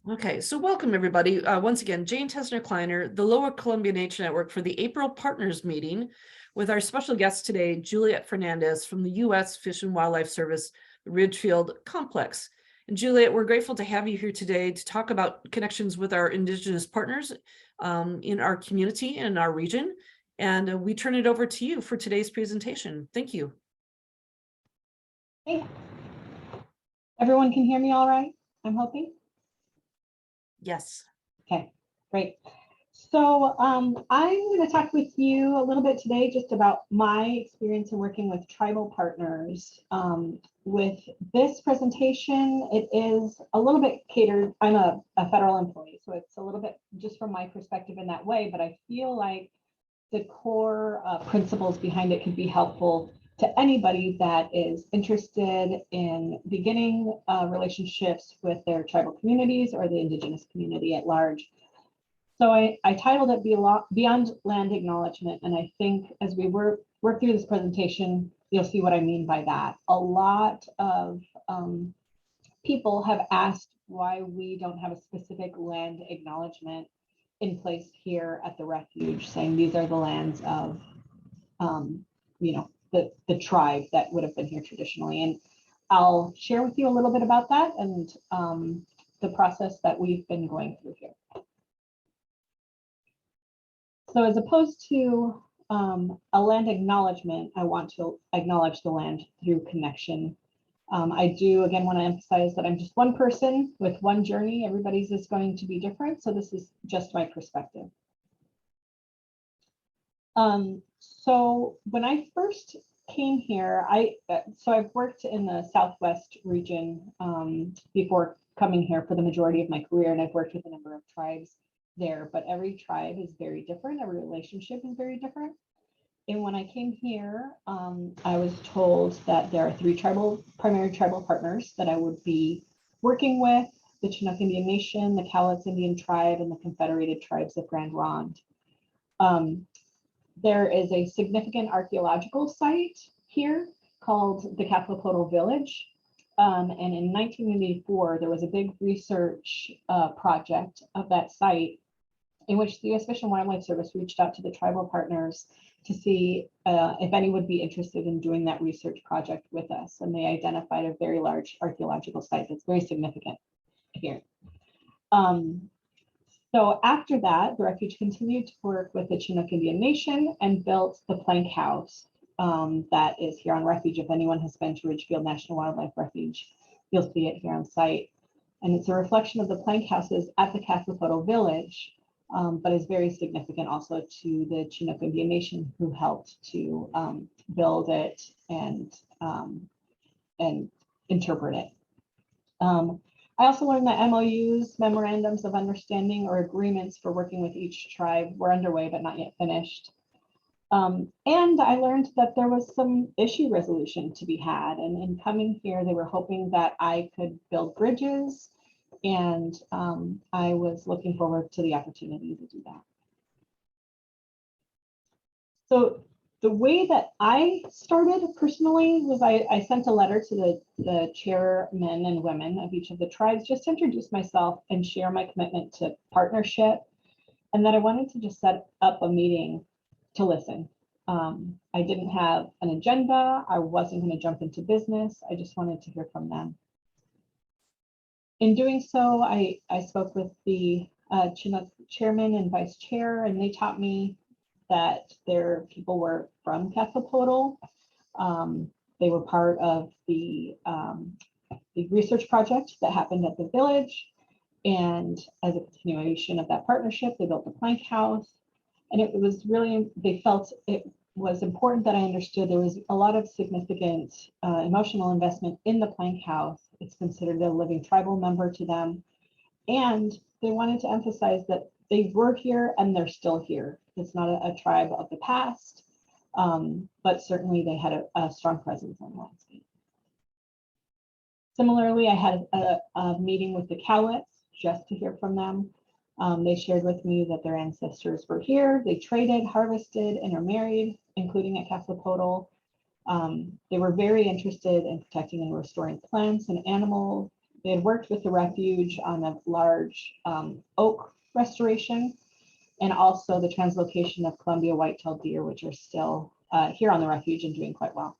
Okay, so welcome everybody. Once again, Jane Tesner-Kleiner, the Lower Columbia Nature Network for the April Partners Meeting with our special guest today, Juliette Fernandez from the U.S. Fish and Wildlife Service, Ridgefield Complex. And Juliette, we're grateful to have you here today to talk about connections with our Indigenous partners in our community and in our region. And we turn it over to you for today's presentation. Thank you. Hey, everyone can hear me all right, I'm hoping? Yes. Okay, great. So I'm going to talk with you a little bit today just about my experience in working with tribal partners. With this presentation, it is a little bit catered. I'm a federal employee, so it's a little bit just from my perspective in that way, but I feel like the core principles behind it could be helpful to anybody that is interested in beginning relationships with their tribal communities or the Indigenous community at large. So I titled it Beyond Land Acknowledgement, and I think as we work through this presentation, you'll see what I mean by that. A lot of people have asked why we don't have a specific land acknowledgement in place here at the refuge, saying these are the lands of, the tribe that would have been here traditionally. And I'll share with you a little bit about that and the process that we've been going through here. So as opposed to a land acknowledgement, I want to acknowledge the land through connection. I do, again, want to emphasize that I'm just one person with one journey. Everybody's is going to be different. So this is just my perspective. So when I first came here, I've worked in the Southwest region before coming here for the majority of my career, and I've worked with a number of tribes there, but every tribe is very different. Every relationship is very different. And when I came here, I was told that there are three primary tribal partners that I would be working with: the Chinook Indian Nation, the Cowlitz Indian Tribe, and the Confederated Tribes of Grand Ronde. There is a significant archaeological site here called the Kathlepotl Village. And in 1984, there was a big research project of that site in which the U.S. Fish and Wildlife Service reached out to the tribal partners to see if any would be interested in doing that research project with us. And they identified a very large archaeological site that's very significant here. So after that, the refuge continued to work with the Chinook Indian Nation and built the plank house that is here on Refuge. If anyone has been to Ridgefield National Wildlife Refuge, you'll see it here on site. And it's a reflection of the plank houses at the Kathlepotl Village, but is very significant also to the Chinook Indian Nation, who helped to build it and interpret it. I also learned that MOUs, memorandums of understanding or agreements for working with each tribe, were underway but not yet finished. And I learned that there was some issue resolution to be had. And in coming here, they were hoping that I could build bridges, and I was looking forward to the opportunity to do that. So the way that I started personally was I sent a letter to the chairmen and women of each of the tribes just to introduce myself and share my commitment to partnership, and that I wanted to just set up a meeting to listen. I didn't have an agenda. I wasn't going to jump into business. I just wanted to hear from them. In doing so, I spoke with the Chinook chairman and vice chair, and they taught me that their people were from Kathlepotl. They were part of the research project that happened at the village. And as a continuation of that partnership, they built the plank house. And it was really, they felt it was important that I understood there was a lot of significant emotional investment in the plank house. It's considered a living tribal member to them. And they wanted to emphasize that they were here and they're still here. It's not a tribe of the past, but certainly they had a strong presence on the landscape. Similarly, I had a meeting with the Cowlitz just to hear from them. They shared with me that their ancestors were here. They traded, harvested, intermarried, including at Kathlepotl. They were very interested in protecting and restoring plants and animals. They had worked with the Refuge on a large oak restoration, and also the translocation of Columbia white-tailed deer, which are still here on the Refuge and doing quite well.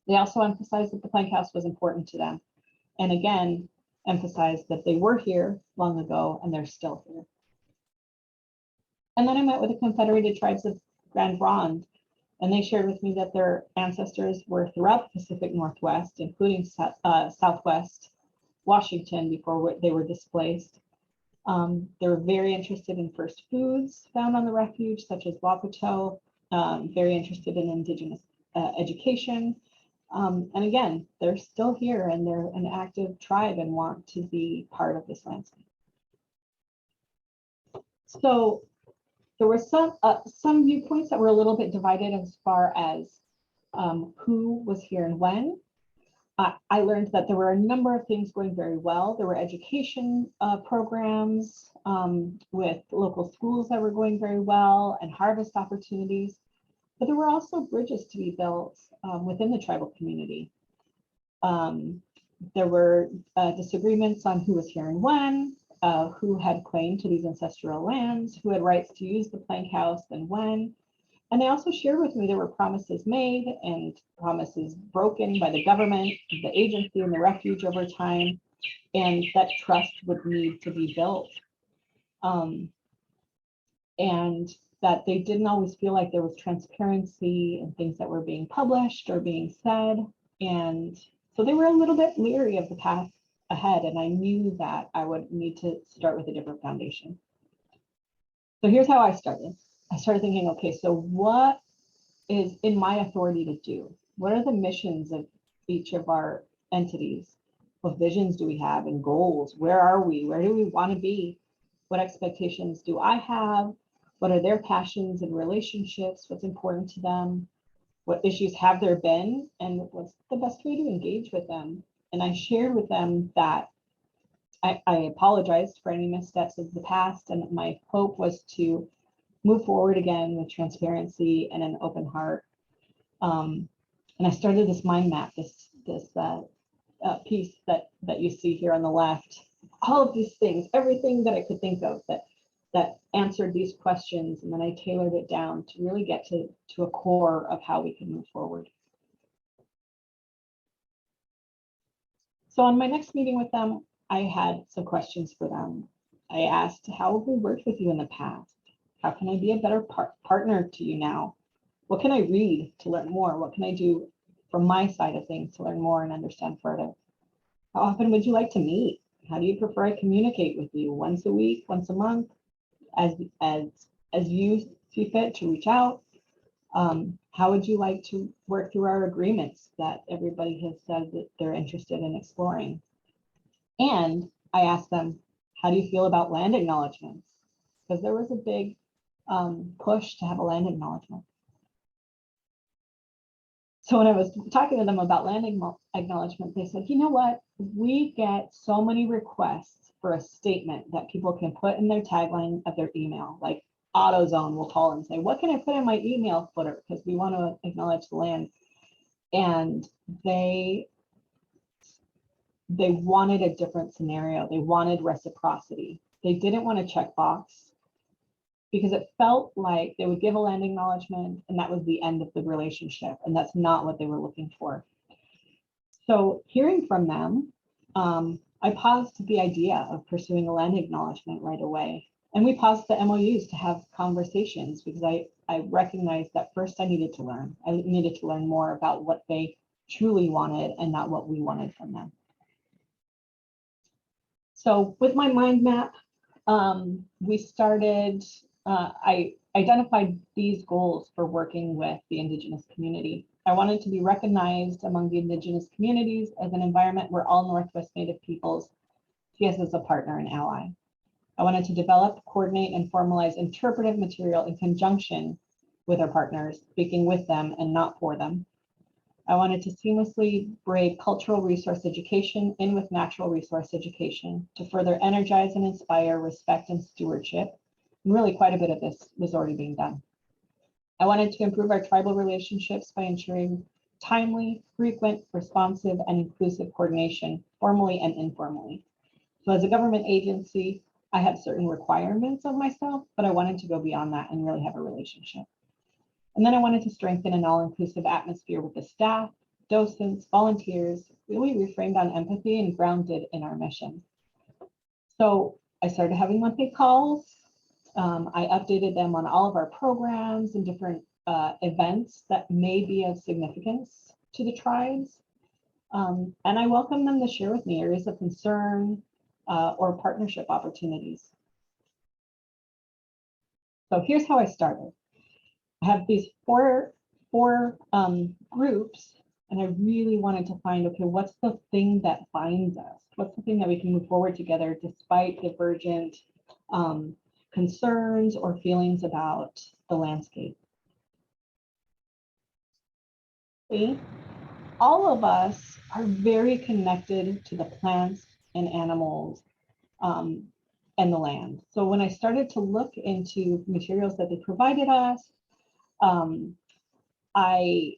They also emphasized that the plank house was important to them, and again, emphasized that they were here long ago and they're still here. And then I met with the Confederated Tribes of Grand Ronde, and they shared with me that their ancestors were throughout the Pacific Northwest, including Southwest Washington before they were displaced. They were very interested in first foods found on the Refuge, such as wapato, very interested in Indigenous education. And again, they're still here and they're an active tribe and want to be part of this landscape. So there were some viewpoints that were a little bit divided as far as who was here and when. I learned that there were a number of things going very well. There were education programs with local schools that were going very well and harvest opportunities. But there were also bridges to be built within the tribal community. There were disagreements on who was here and when, who had claim to these ancestral lands, who had rights to use the plank house and when. And they also shared with me there were promises made and promises broken by the government, the agency, and the Refuge over time, and that trust would need to be built. And that they didn't always feel like there was transparency in things that were being published or being said. And so they were a little bit leery of the path ahead. And I knew that I would need to start with a different foundation. So here's how I started. I started thinking, okay, so what is in my authority to do? What are the missions of each of our entities? What visions do we have and goals? Where are we? Where do we want to be? What expectations do I have? What are their passions and relationships? What's important to them? What issues have there been? And what's the best way to engage with them? And I shared with them that I apologized for any missteps of the past. And my hope was to move forward again with transparency and an open heart. And I started this mind map, this piece that you see here on the left. All of these things, everything that I could think of that answered these questions, and then I tailored it down to really get to a core of how we can move forward. So on my next meeting with them, I had some questions for them. I asked, how have we worked with you in the past? How can I be a better partner to you now? What can I read to learn more? What can I do from my side of things to learn more and understand further? How often would you like to meet? How do you prefer I communicate with you? Once a week, once a month? As you see fit to reach out? How would you like to work through our agreements that everybody has said that they're interested in exploring? And I asked them, how do you feel about land acknowledgements? Because there was a big push to have a land acknowledgement. So when I was talking to them about land acknowledgement, they said, you know what? We get so many requests for a statement that people can put in their tagline of their email, like AutoZone will call and say, what can I put in my email footer? Because we want to acknowledge the land. And they wanted a different scenario. They wanted reciprocity. They didn't want a checkbox because it felt like they would give a land acknowledgement and that was the end of the relationship. And that's not what they were looking for. So hearing from them, I paused the idea of pursuing a land acknowledgement right away. And we paused the MOUs to have conversations because I recognized that first I needed to learn. I needed to learn more about what they truly wanted and not what we wanted from them. So with my mind map, we started, I identified these goals for working with the Indigenous community. I wanted to be recognized among the Indigenous communities as an environment where all Northwest Native peoples see us as a partner and ally. I wanted to develop, coordinate, and formalize interpretive material in conjunction with our partners, speaking with them and not for them. I wanted to seamlessly braid cultural resource education in with natural resource education to further energize and inspire respect and stewardship. And really quite a bit of this was already being done. I wanted to improve our tribal relationships by ensuring timely, frequent, responsive, and inclusive coordination, formally and informally. So as a government agency, I have certain requirements of myself, but I wanted to go beyond that and really have a relationship. And then I wanted to strengthen an all-inclusive atmosphere with the staff, docents, volunteers, really reframed on empathy and grounded in our mission. So I started having monthly calls. I updated them on all of our programs and different events that may be of significance to the tribes. And I welcome them to share with me areas of concern or partnership opportunities. So here's how I started. I have these four groups, and I really wanted to find, okay, what's the thing that binds us? What's the thing that we can move forward together despite divergent concerns or feelings about the landscape? All of us are very connected to the plants and animals and the land. So when I started to look into materials that they provided us, I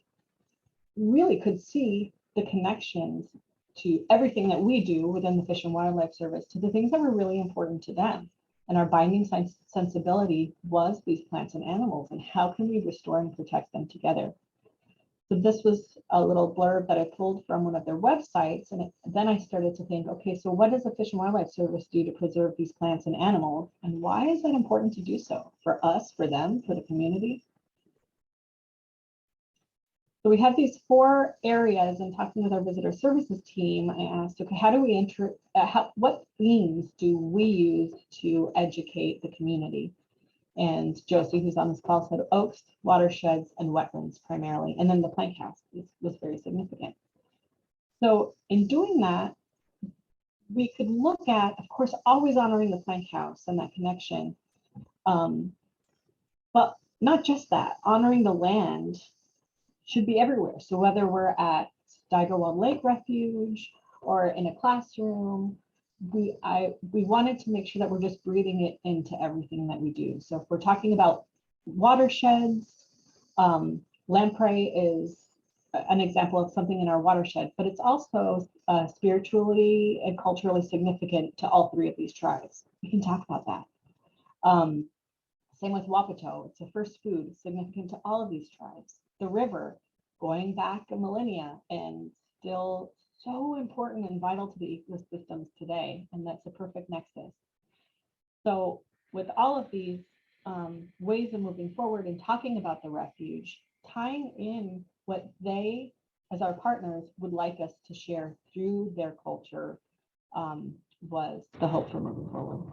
really could see the connections to everything that we do within the Fish and Wildlife Service to the things that were really important to them. And our binding sensibility was these plants and animals, and how can we restore and protect them together? So this was a little blurb that I pulled from one of their websites. And then I started to think, okay, so what does the Fish and Wildlife Service do to preserve these plants and animals? And why is that important to do so for us, for them, for the community? So we have these four areas, and talking with our visitor services team, I asked, okay, how do we what themes do we use to educate the community? And Josie, who's on this call, said oaks, watersheds, and wetlands primarily. And then the plank house was very significant. So in doing that, we could look at, of course, always honoring the plank house and that connection. But not just that, honoring the land should be everywhere. So whether we're at Steigerwald Lake Refuge or in a classroom, we wanted to make sure that we're just breathing it into everything that we do. So if we're talking about watersheds, lamprey is an example of something in our watershed, but it's also spiritually and culturally significant to all three of these tribes. We can talk about that. Same with Wapato. It's a first food significant to all of these tribes. The river, going back a millennia and still so important and vital to the ecosystems today. And that's a perfect nexus. So with all of these ways of moving forward and talking about the refuge, tying in what they, as our partners, would like us to share through their culture was the hope for moving forward.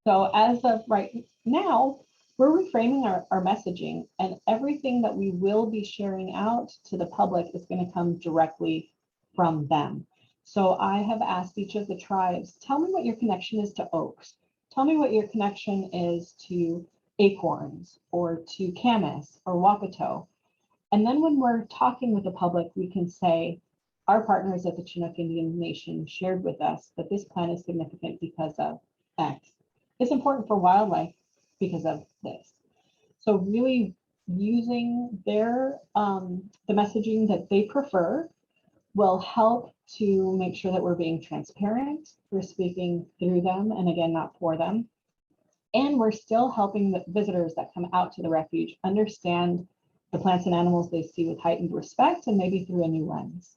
So as of right now, we're reframing our messaging, and everything that we will be sharing out to the public is going to come directly from them. So I have asked each of the tribes, tell me what your connection is to oaks. Tell me what your connection is to acorns or to camas or wapato. And then when we're talking with the public, we can say, our partners at the Chinook Indian Nation shared with us that this plant is significant because of X. It's important for wildlife because of this. So really using their the messaging that they prefer will help to make sure that we're being transparent, we're speaking through them, and again, not for them. And we're still helping the visitors that come out to the refuge understand the plants and animals they see with heightened respect and maybe through a new lens.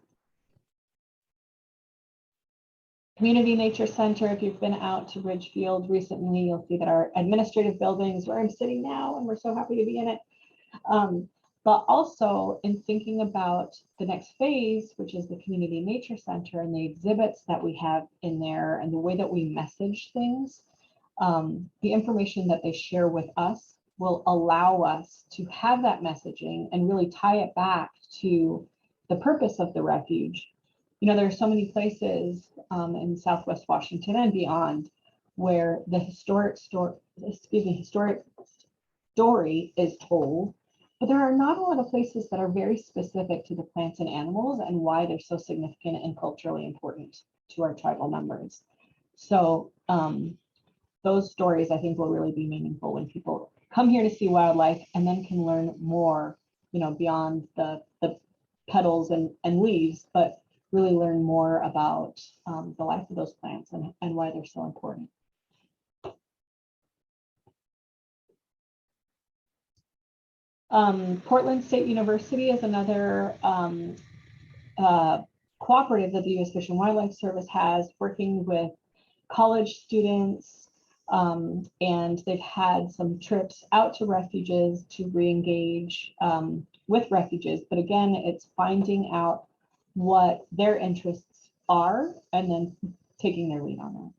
Community Nature Center, if you've been out to Ridgefield recently, you'll see that our administrative building is where I'm sitting now, and we're so happy to be in it. But also in thinking about the next phase, which is the Community Nature Center and the exhibits that we have in there and the way that we message things, the information that they share with us will allow us to have that messaging and really tie it back to the purpose of the refuge. You know, there are so many places in Southwest Washington and beyond where the historic story is told, but there are not a lot of places that are very specific to the plants and animals and why they're so significant and culturally important to our tribal members. So those stories, I think, will really be meaningful when people come here to see wildlife and then can learn more beyond the petals and leaves, but really learn more about the life of those plants and why they're so important. Portland State University is another cooperative that the U.S. Fish and Wildlife Service has, working with college students, and they've had some trips out to refuges to re-engage with refuges. But again, it's finding out what their interests are and then taking their lead on that.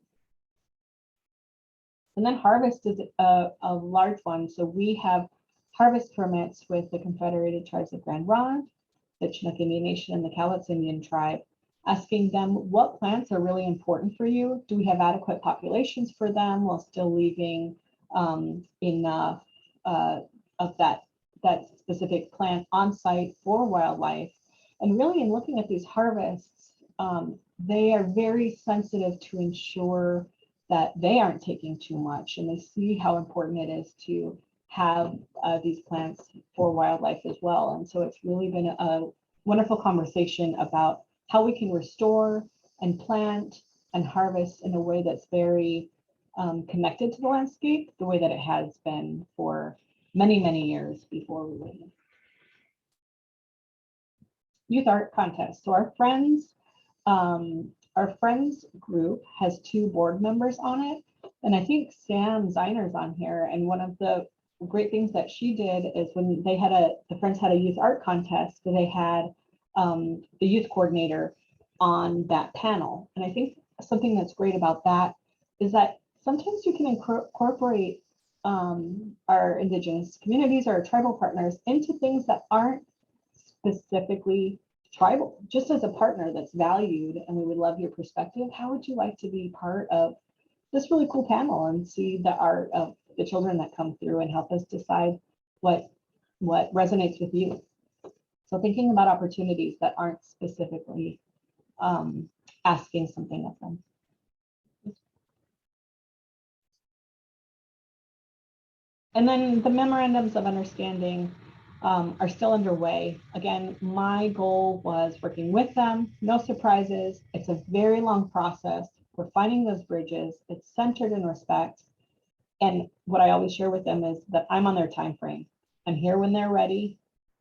And then harvest is a large one. So we have harvest permits with the Confederated Tribes of Grand Ronde, the Chinook Indian Nation, and the Cowlitz Indian Tribe, asking them what plants are really important for you. Do we have adequate populations for them while still leaving enough of that specific plant on site for wildlife? And really, in looking at these harvests, they are very sensitive to ensure that they aren't taking too much, and they see how important it is to have these plants for wildlife as well. And so it's really been a wonderful conversation about how we can restore and plant and harvest in a way that's very connected to the landscape, the way that it has been for many, many years before we were here. Youth art contest. So our friends group has 2 board members on it. And I think Sam Zeiner's on here. And one of the great things that she did is when they had the friends had a youth art contest, they had the youth coordinator on that panel. And I think something that's great about that is that sometimes you can incorporate our Indigenous communities or our tribal partners into things that aren't specifically tribal, just as a partner that's valued, and we would love your perspective. How would you like to be part of this really cool panel and see the art of the children that come through and help us decide what resonates with you? So thinking about opportunities that aren't specifically asking something of them. And then the memorandums of understanding are still underway. Again, my goal was working with them, no surprises. It's a very long process. We're finding those bridges. It's centered in respect. And what I always share with them is that I'm on their time frame. I'm here when they're ready,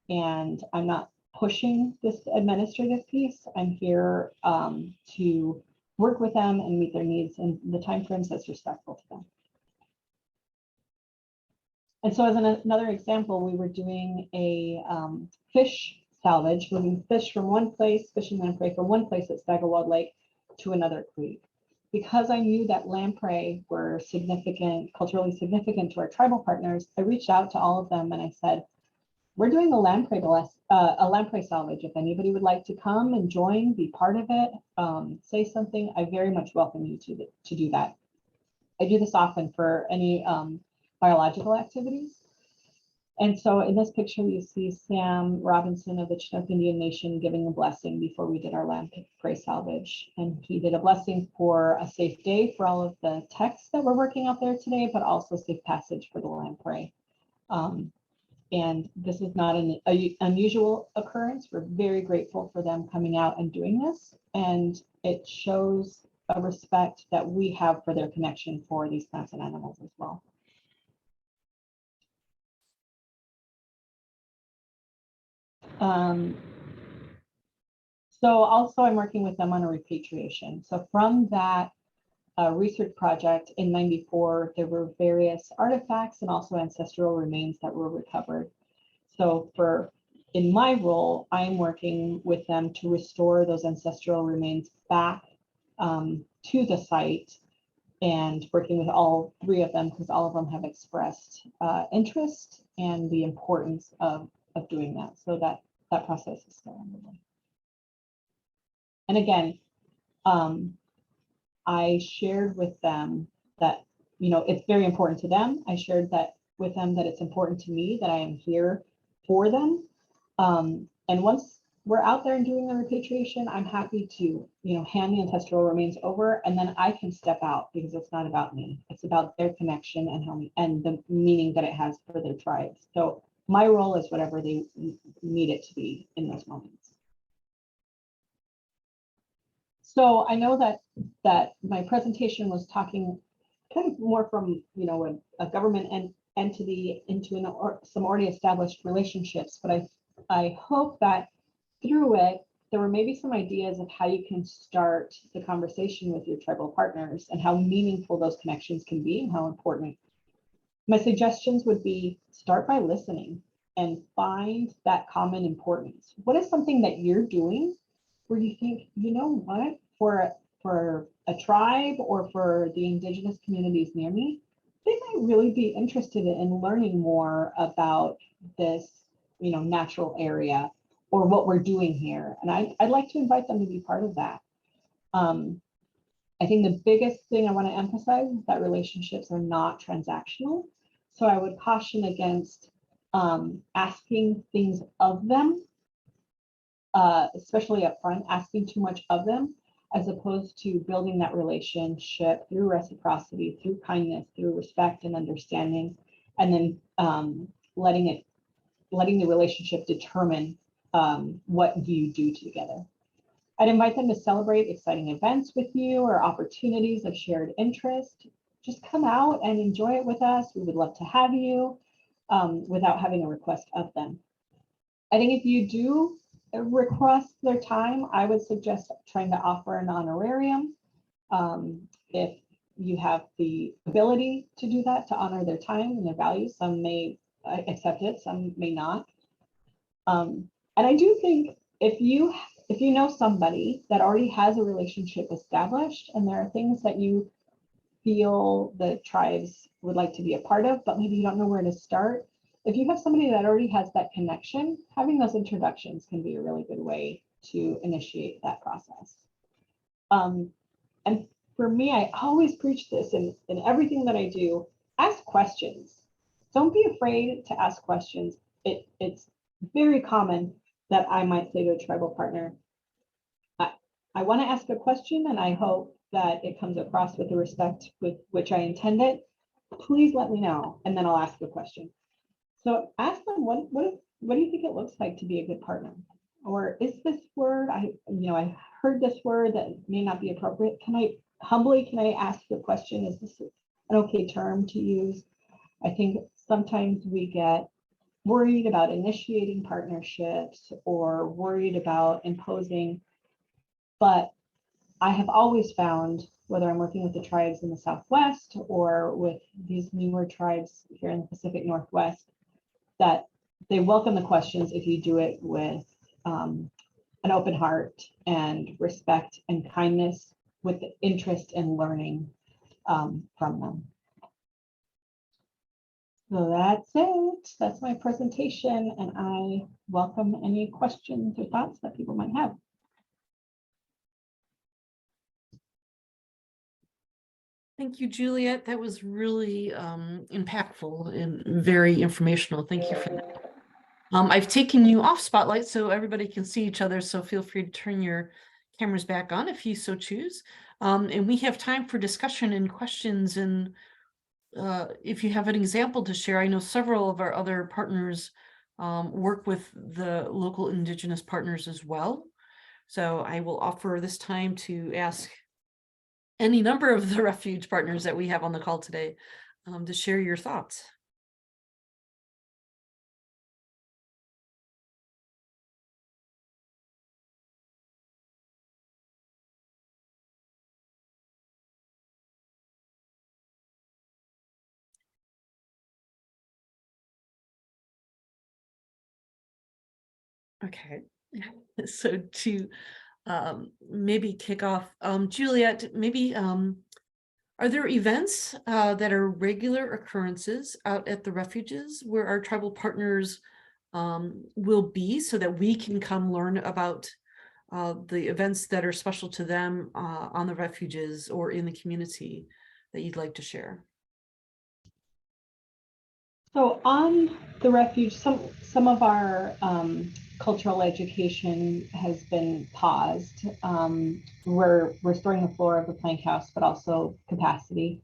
and I'm not pushing this administrative piece. I'm here to work with them and meet their needs in the time frames that's respectful to them. And so as another example, we were doing a fish salvage, moving fish from one place, fishing lamprey from one place at Staggerwald Lake to another creek. Because I knew that lamprey were significant, culturally significant to our tribal partners, I reached out to all of them and I said, we're doing a lamprey salvage. If anybody would like to come and join, be part of it, say something, I very much welcome you to do that. I do this often for any biological activities. And so in this picture, you see Sam Robinson of the Chinook Indian Nation giving a blessing before we did our lamprey salvage. And he did a blessing for a safe day for all of the techs that we're working out there today, but also safe passage for the lamprey. And this is not an unusual occurrence. We're very grateful for them coming out and doing this. And it shows a respect that we have for their connection for these plants and animals as well. So also I'm working with them on a repatriation. So from that research project in '94, there were various artifacts and also ancestral remains that were recovered. So in my role, I'm working with them to restore those ancestral remains back to the site, and working with all 3 of them because all of them have expressed interest and the importance of doing that. So that process is still underway. And again, I shared with them that, it's very important to them. I shared that with them that it's important to me that I am here for them. And once we're out there and doing the repatriation, I'm happy to, hand the ancestral remains over, and then I can step out because it's not about me. It's about their connection and the meaning that it has for their tribes. So my role is whatever they need it to be in those moments. So I know that my presentation was talking kind of more from, you know, a government entity into some already established relationships, but I hope that through it, there were maybe some ideas of how you can start the conversation with your tribal partners and how meaningful those connections can be and how important. My suggestions would be start by listening and find that common importance. What is something that you're doing where you think, you know what, for a tribe or for the Indigenous communities near me, they might really be interested in learning more about this, you know, natural area or what we're doing here. And I'd like to invite them to be part of that. I think the biggest thing I want to emphasize is that relationships are not transactional. So I would caution against asking things of them, especially up front, asking too much of them, as opposed to building that relationship through reciprocity, through kindness, through respect and understanding, and then letting the relationship determine what you do together. I'd invite them to celebrate exciting events with you or opportunities of shared interest. Just come out and enjoy it with us. We would love to have you without having a request of them. I think if you do request their time, I would suggest trying to offer an honorarium. If you have the ability to do that, to honor their time and their values, some may accept it, some may not. And I do think if you know somebody that already has a relationship established and there are things that you feel the tribes would like to be a part of, but maybe you don't know where to start, if you have somebody that already has that connection, having those introductions can be a really good way to initiate that process. And for me, I always preach this in everything that I do: ask questions. Don't be afraid to ask questions. It's very common that I might say to a tribal partner, I want to ask a question and I hope that it comes across with the respect with which I intend it. Please let me know, and then I'll ask the question. So ask them, what do you think it looks like to be a good partner? Or is this word, I heard this word that may not be appropriate. Can I ask the question, is this an okay term to use? I think sometimes we get worried about initiating partnerships or worried about imposing, but I have always found, whether I'm working with the tribes in the Southwest or with these newer tribes here in the Pacific Northwest, that they welcome the questions if you do it with an open heart and respect and kindness, with the interest in learning from them. So that's it. That's my presentation, and I welcome any questions or thoughts that people might have. Thank you, Juliette. That was really impactful and very informational. Thank you for that. I've taken you off spotlight so everybody can see each other, so feel free to turn your cameras back on if you so choose. And we have time for discussion and questions, and if you have an example to share. I know several of our other partners work with the local Indigenous partners as well. So I will offer this time to ask any number of the Refuge partners that we have on the call today to share your thoughts. Okay, so to maybe kick off, Juliette, maybe are there events that are regular occurrences out at the refuges where our tribal partners will be, so that we can come learn about the events that are special to them on the refuges or in the community that you'd like to share? So on the refuge, some of our cultural education has been paused. We're restoring the floor of the plank house, but also capacity.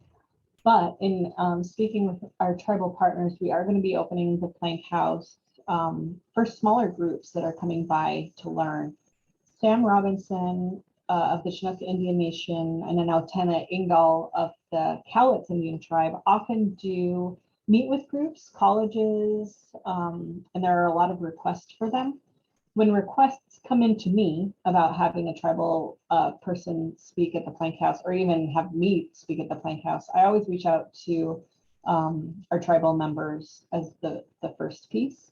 But in speaking with our tribal partners, we are going to be opening the Plank House for smaller groups that are coming by to learn. Sam Robinson of the Chinook Indian Nation and then Autena Ingal of the Cowlitz Indian tribe often do meet with groups, colleges, and there are a lot of requests for them. When requests come into me about having a tribal person speak at the Plank House or even have me speak at the Plank House, I always reach out to our tribal members as the first piece.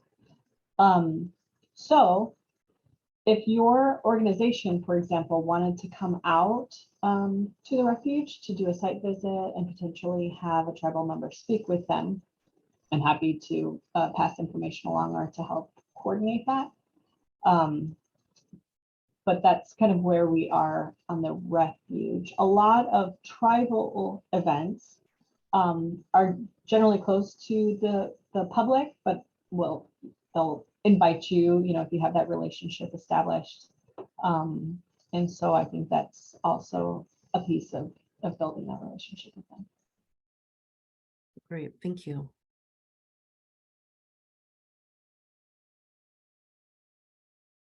So if your organization, for example, wanted to come out to the refuge to do a site visit and potentially have a tribal member speak with them, I'm happy to pass information along or to help coordinate that. But that's kind of where we are on the refuge. A lot of tribal events are generally closed to the public, but they'll invite you, if you have that relationship established. And so I think that's also a piece of building that relationship with them. Great, thank you.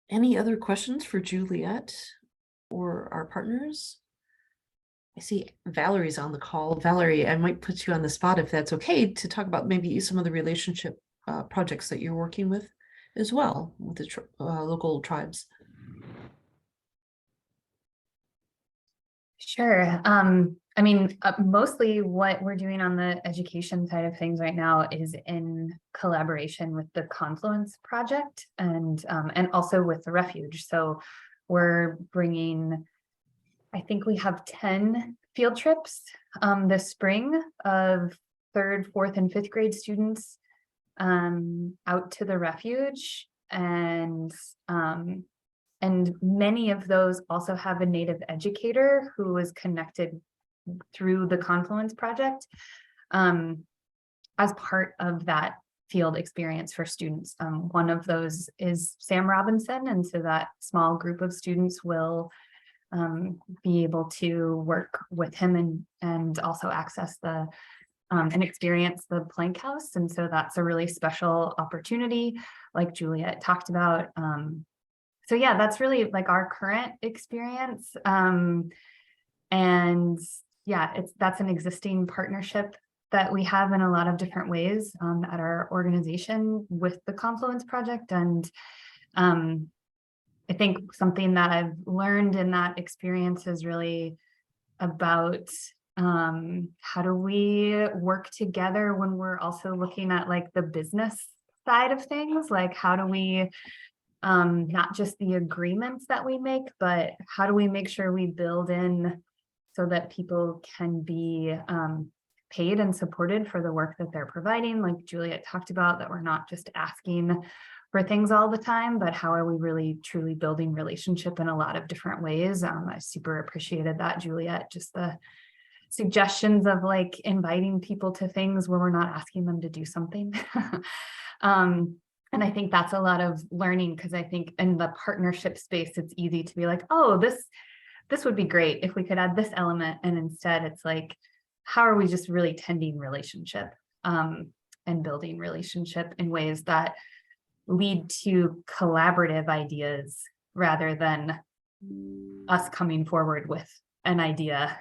Any other questions for Juliette or our partners? I see Valerie's on the call. Valerie, I might put you on the spot if that's okay to talk about maybe some of the relationship projects that you're working with as well with the local tribes. Sure. I mean, mostly what we're doing on the education side of things right now is in collaboration with the Confluence Project and also with the Refuge. So we're bringing, I think we have 10 field trips this spring of 3rd, 4th, and 5th grade students out to the Refuge, and many of those also have a Native educator who is connected through the Confluence Project as part of that field experience for students. One of those is Sam Robinson, and so that small group of students will be able to work with him and also access the and experience the Plank House. And so that's a really special opportunity, like Juliette talked about. So yeah, that's really like our current experience. And yeah, that's an existing partnership that we have in a lot of different ways at our organization with the Confluence Project. And I think something that I've learned in that experience is really about how do we work together when we're also looking at like the business side of things, like how do we not just the agreements that we make, but how do we make sure we build in so that people can be paid and supported for the work that they're providing, like Juliette talked about, that we're not just asking for things all the time, but how are we really truly building relationship in a lot of different ways. I super appreciated that, Juliette, just the suggestions of like inviting people to things where we're not asking them to do something. And I think that's a lot of learning, because I think in the partnership space, it's easy to be like, oh, this would be great if we could add this element. And instead it's like, how are we just really tending relationship and building relationship in ways that lead to collaborative ideas rather than us coming forward with an idea.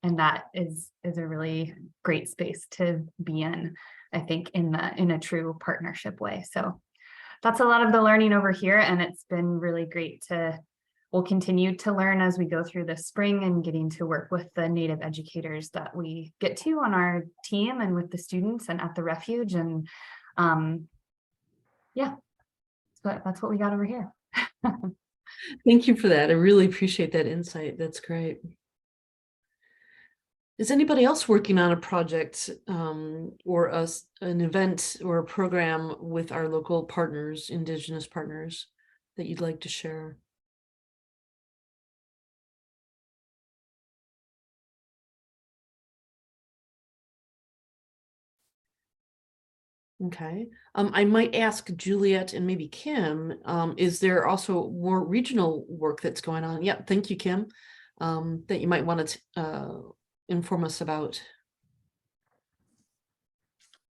And that is a really great space to be in, I think, in a true partnership way. So that's a lot of the learning over here, and it's been really great we'll continue to learn as we go through the spring and getting to work with the Native educators that we get to on our team and with the students and at the Refuge. And yeah, so that's what we got over here. Thank you for that. I really appreciate that insight. That's great. Is anybody else working on a project or an event or a program with our local partners, Indigenous partners, that you'd like to share? Okay, I might ask Juliette and maybe Kim, is there also more regional work that's going on? Yep, thank you, Kim, that you might want to inform us about.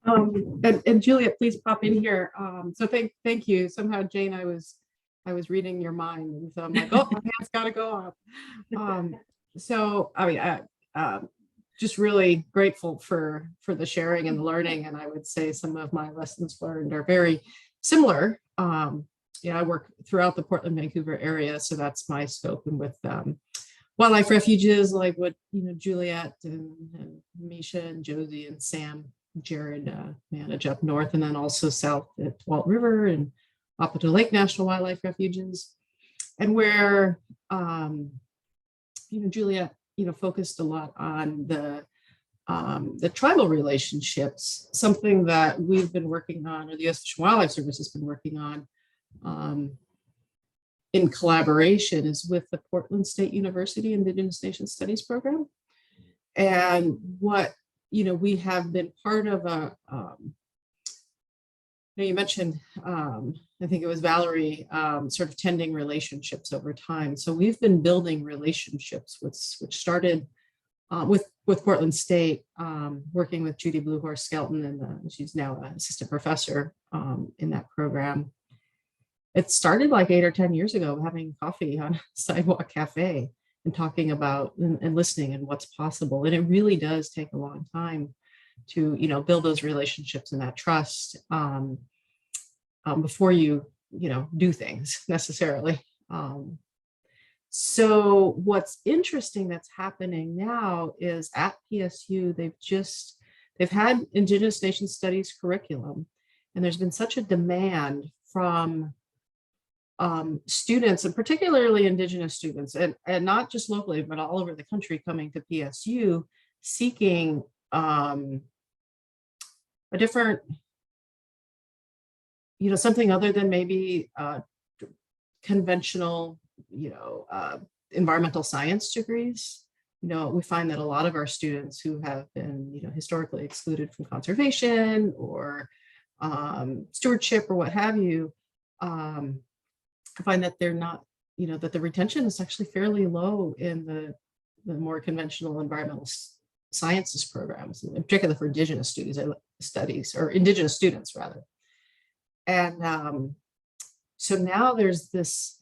And Juliette, please pop in here. So thank you. Somehow, Jane, I was reading your mind, and so I'm like, oh, my hand's got to go up. So I mean, just really grateful for the sharing and the learning, and I would say some of my lessons learned are very similar. Yeah, I work throughout the Portland, Vancouver area, so that's my scope, and with wildlife refuges like what Juliette and Misha and Josie and Sam, Jared manage up north, and then also south at Walt River and Wapato Lake National Wildlife Refuges, and where Juliette focused a lot on the tribal relationships, something that we've been working on, or the U.S. Fish and Wildlife Service has been working on in collaboration, is with the Portland State University Indigenous Nation Studies program. And what we have been part of a, you mentioned, I think it was Valerie, sort of tending relationships over time. So we've been building relationships which started with Portland State, working with Judy Bluehorse Skelton, and she's now an assistant professor in that program. It started like 8 or 10 years ago, having coffee on a sidewalk cafe and talking about and listening and what's possible. And it really does take a long time to build those relationships and that trust before you do things necessarily. So what's interesting that's happening now is at PSU, they've had Indigenous Nation Studies curriculum, and there's been such a demand from students, and particularly Indigenous students, and not just locally, but all over the country, coming to PSU seeking a different, something other than maybe conventional, environmental science degrees. We find that a lot of our students who have been, historically excluded from conservation or stewardship or what have you, find that they're not, that the retention is actually fairly low in the more conventional environmental sciences programs, in particular for Indigenous studies, or Indigenous students rather. And so now there's this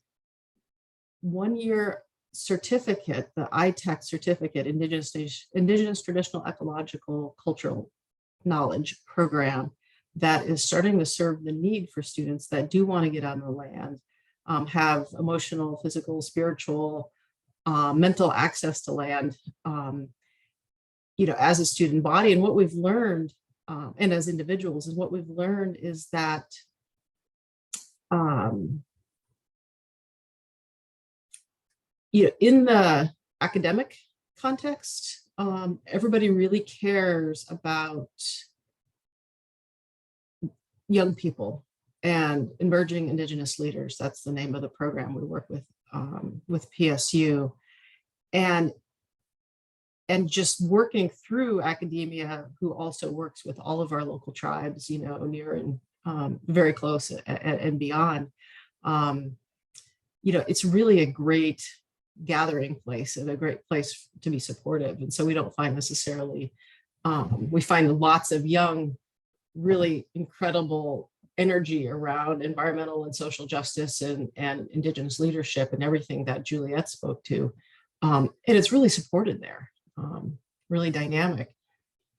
1-year certificate, the ITEC certificate, Indigenous Traditional Ecological Cultural Knowledge program, that is starting to serve the need for students that do want to get on the land, have emotional, physical, spiritual, mental access to land, as a student body. And what we've learned, and as individuals, and what we've learned is that in the academic context, everybody really cares about young people and emerging Indigenous leaders. That's the name of the program we work with PSU, and just working through academia, who also works with all of our local tribes, near and very close and beyond. It's really a great gathering place and a great place to be supportive. And so we don't find necessarily, we find lots of young, really incredible energy around environmental and social justice and Indigenous leadership and everything that Juliette spoke to. And it's really supported there, really dynamic.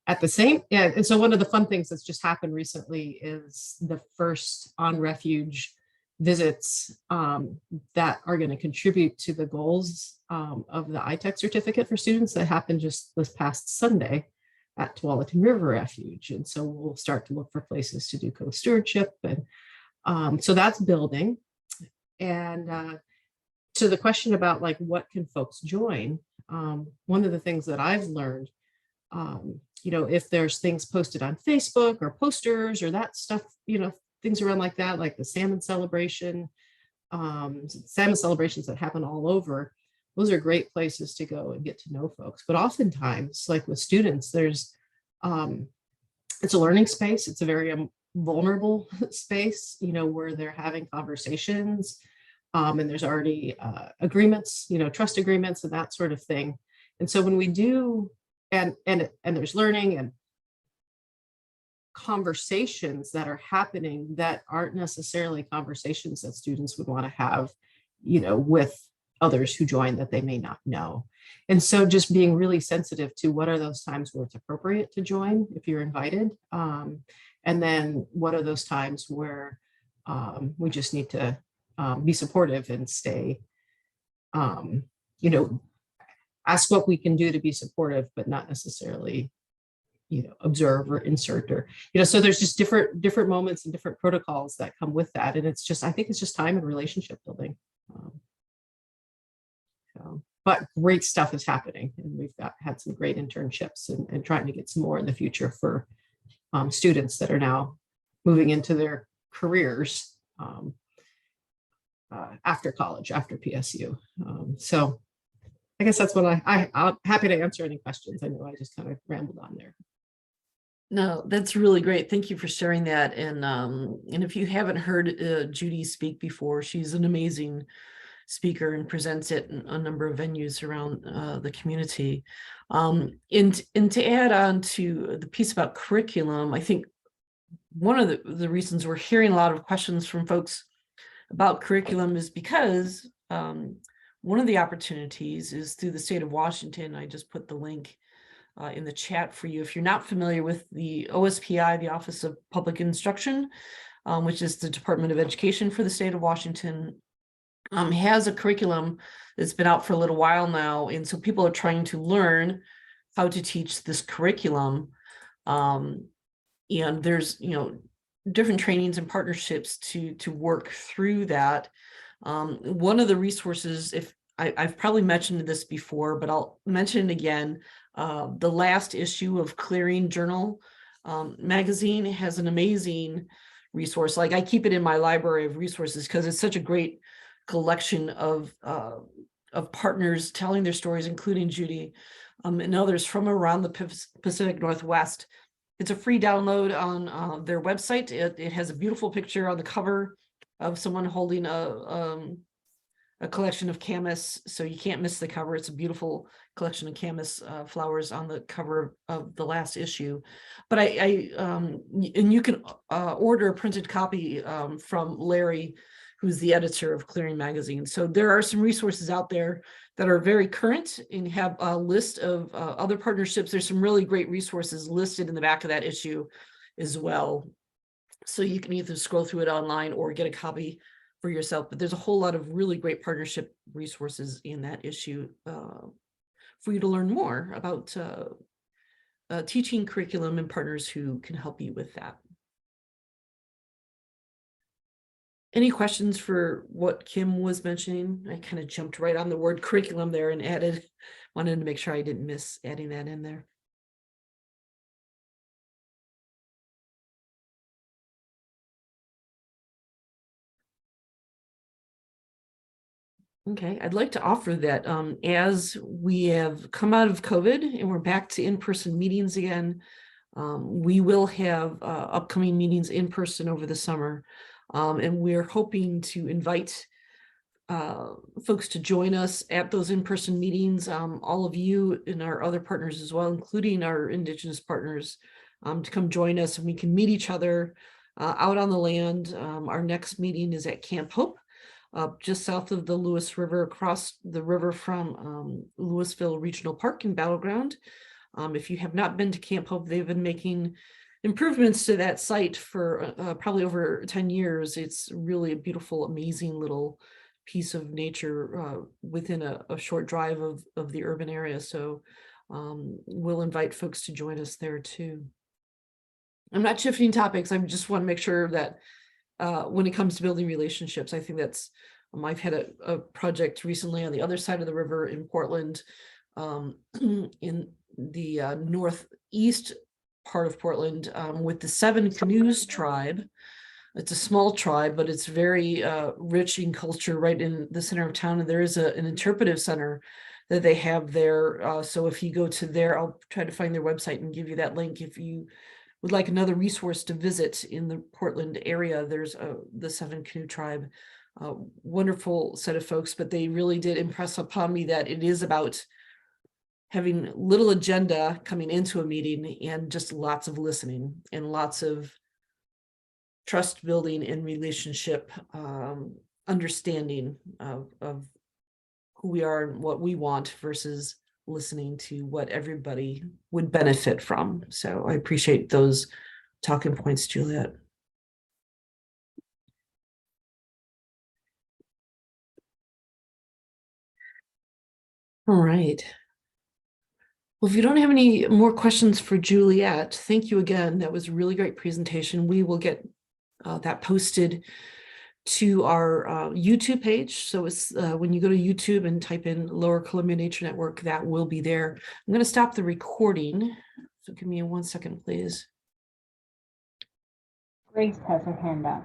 At the same, and so one of the fun things that's just happened recently is the first on Refuge visits that are going to contribute to the goals of the ITEC certificate for students, that happened just this past Sunday at Tualatin River Refuge. And so we'll start to look for places to do co-stewardship. And so that's building. And to the question about like, what can folks join? One of the things that I've learned, if there's things posted on Facebook or posters or that stuff, things around like that, like the salmon celebration, salmon celebrations that happen all over, those are great places to go and get to know folks. But oftentimes, like with students, there's, it's a learning space. It's a very vulnerable space, where they're having conversations, and there's already agreements, trust agreements and that sort of thing. And so when we do, and there's learning and conversations that are happening that aren't necessarily conversations that students would want to have, with others who join that they may not know. And so just being really sensitive to what are those times where it's appropriate to join if you're invited. And then what are those times where we just need to be supportive and stay, ask what we can do to be supportive, but not necessarily, observe or insert or, so there's just different moments and different protocols that come with that. And it's just, I think it's just time and relationship building. But great stuff is happening, and we've had some great internships and trying to get some more in the future for students that are now moving into their careers after college, after PSU. So I guess that's what I'm happy to answer any questions. I know I just kind of rambled on there. No, that's really great. Thank you for sharing that. And if you haven't heard Judy speak before, she's an amazing speaker and presents it in a number of venues around the community. And to add on to the piece about curriculum, I think one of the reasons we're hearing a lot of questions from folks about curriculum is because one of the opportunities is through the state of Washington. I just put the link in the chat for you. If you're not familiar with the OSPI, the Office of Public Instruction, which is the Department of Education for the state of Washington, has a curriculum that's been out for a little while now. And so people are trying to learn how to teach this curriculum. And there's, different trainings and partnerships to work through that. One of the resources, if I've probably mentioned this before, but I'll mention it again, the last issue of Clearing Journal magazine has an amazing resource. Like, I keep it in my library of resources because it's such a great collection of partners telling their stories, including Judy and others from around the Pacific Northwest. It's a free download on their website. It has a beautiful picture on the cover of someone holding a collection of camas, so you can't miss the cover. It's a beautiful collection of camas flowers on the cover of the last issue. But and you can order a printed copy from Larry, who's the editor of Clearing Magazine. So there are some resources out there that are very current and have a list of other partnerships. There's some really great resources listed in the back of that issue as well. So you can either scroll through it online or get a copy for yourself. But there's a whole lot of really great partnership resources in that issue for you to learn more about teaching curriculum and partners who can help you with that. Any questions for what Kim was mentioning? I kind of jumped right on the word curriculum there and wanted to make sure I didn't miss adding that in there. Okay, I'd like to offer that as we have come out of COVID and we're back to in-person meetings again, we will have upcoming meetings in person over the summer. And we're hoping to invite folks to join us at those in-person meetings, all of you and our other partners as well, including our Indigenous partners, to come join us, and we can meet each other out on the land. Our next meeting is at Camp Hope, just south of the Lewis River, across the river from Louisville Regional Park and Battleground. If you have not been to Camp Hope, they've been making improvements to that site for probably over 10 years. It's really a beautiful, amazing little piece of nature within a short drive of the urban area. So we'll invite folks to join us there too. I'm not shifting topics. I just want to make sure that when it comes to building relationships, I think that's, I've had a project recently on the other side of the river in Portland, in the northeast part of Portland, with the Seven Canoes tribe. It's a small tribe, but it's very rich in culture right in the center of town. And there is an interpretive center that they have there. So if you go to there, I'll try to find their website and give you that link. If you would like another resource to visit in the Portland area, there's the Seven Canoe tribe. Wonderful set of folks, but they really did impress upon me that it is about having little agenda coming into a meeting and just lots of listening and lots of trust building and relationship understanding of who we are and what we want versus listening to what everybody would benefit from. So I appreciate those talking points, Juliette. All right. Well, if you don't have any more questions for Juliette, thank you again. That was a really great presentation. We will get that posted to our YouTube page. So it's when you go to YouTube and type in Lower Columbia Nature Network, that will be there. I'm going to stop the recording. So give me 1 second, please. Grace has her hand up.